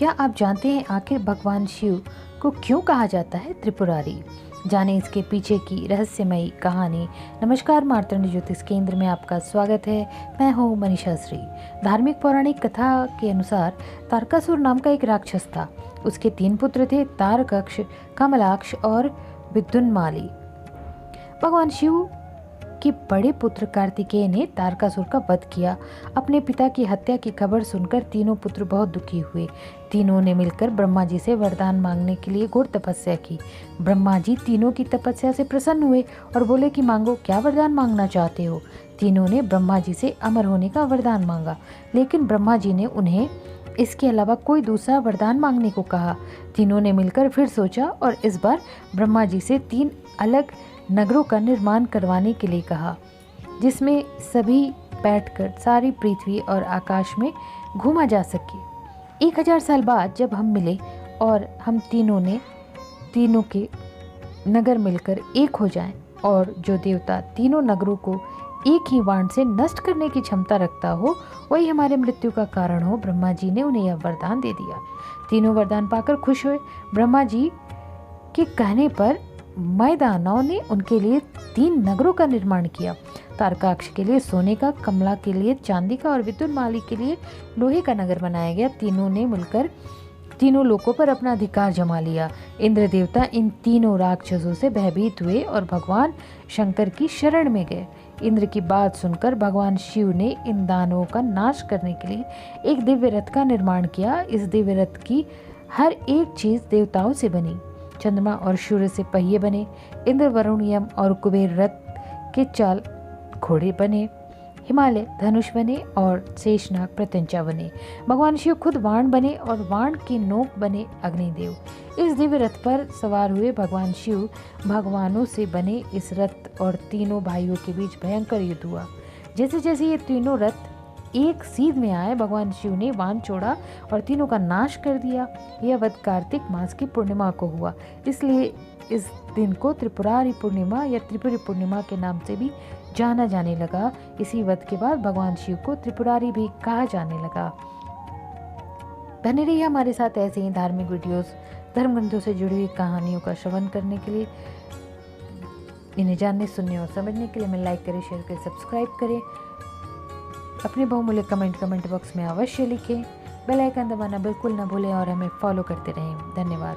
क्या आप जानते हैं आखिर भगवान शिव को क्यों कहा जाता है त्रिपुरारी? जाने इसके पीछे की रहस्यमयी कहानी। नमस्कार, मार्तंड ज्योतिष केंद्र में आपका स्वागत है। मैं हूँ मनीषा श्री। धार्मिक पौराणिक कथा के अनुसार तारकासुर नाम का एक राक्षस था। उसके 3 पुत्र थे, तारकक्ष, कमलाक्ष और विद्युन्माली। भगवान शिव के बड़े पुत्र कार्तिकेय ने तारकासुर का वध किया। अपने पिता की हत्या की खबर सुनकर तीनों पुत्र बहुत दुखी हुए। तीनों ने मिलकर ब्रह्मा जी से वरदान मांगने के लिए घोर तपस्या की। ब्रह्मा जी तीनों की तपस्या से प्रसन्न हुए और बोले कि मांगो, क्या वरदान मांगना चाहते हो? तीनों ने ब्रह्मा जी से अमर होने का वरदान मांगा, लेकिन ब्रह्मा जी ने उन्हें इसके अलावा कोई दूसरा वरदान मांगने को कहा। तीनों ने मिलकर फिर सोचा और इस बार ब्रह्मा जी से 3 अलग नगरों का निर्माण करवाने के लिए कहा, जिसमें सभी बैठकर सारी पृथ्वी और आकाश में घूमा जा सके। 1000 साल बाद जब हम मिले और हम तीनों के नगर मिलकर एक हो जाएं और जो देवता तीनों नगरों को एक ही बाण से नष्ट करने की क्षमता रखता हो, वही हमारे मृत्यु का कारण हो, ब्रह्मा जी ने उन्हें यह वरदान दे दिया। तीनों वरदान पाकर खुश हुए। ब्रह्मा जी के कहने पर मैदानों ने उनके लिए 3 नगरों का निर्माण किया। तारकाक्ष के लिए सोने का, कमला के लिए चांदी का और विद्युन्माली के लिए लोहे का नगर बनाया गया। तीनों ने मिलकर तीनों लोकों पर अपना अधिकार जमा लिया। इंद्र देवता इन तीनों राक्षसों से भयभीत हुए और भगवान शंकर की शरण में गए। इंद्र की बात सुनकर भगवान शिव ने इन दानवों का नाश करने के लिए एक दिव्य रथ का निर्माण किया। इस दिव्य रथ की हर एक चीज देवताओं से बनी। चंद्रमा और सूर्य से पहिए बने। इंद्र, वरुण, यम और कुबेर रथ के चाल घोड़े बने। हिमालय धनुष बने और शेषनाग प्रत्यंचा बने। भगवान शिव खुद वाण बने और वाण के नोक बने अग्निदेव। इस दिव्य रथ पर सवार हुए भगवान शिव भगवानों से बने इस रथ और तीनों भाइयों के बीच भयंकर युद्ध हुआ। जैसे जैसे ये तीनों रथ एक सीध में आए, भगवान शिव ने बाण छोड़ा और तीनों का नाश कर दिया। यह वध कार्तिक मास की पूर्णिमा को हुआ, इसलिए इस दिन को त्रिपुरारी पूर्णिमा या त्रिपुरी पूर्णिमा के नाम से भी जाना जाने लगा। इसी वध के बाद भगवान शिव को त्रिपुरारी भी कहा जाने लगा। बने रहिए हमारे साथ ऐसे ही धार्मिक वीडियोस, धर्म ग्रंथों से जुड़ी हुई कहानियों का श्रवण करने के लिए, इन्हें जानने, सुनने और समझने के लिए हमें लाइक करें, शेयर करें, सब्सक्राइब करें। अपने बहुमूल्य कमेंट बॉक्स में अवश्य लिखें। बेल आइकन दबाना बिल्कुल ना भूलें और हमें फॉलो करते रहें। धन्यवाद।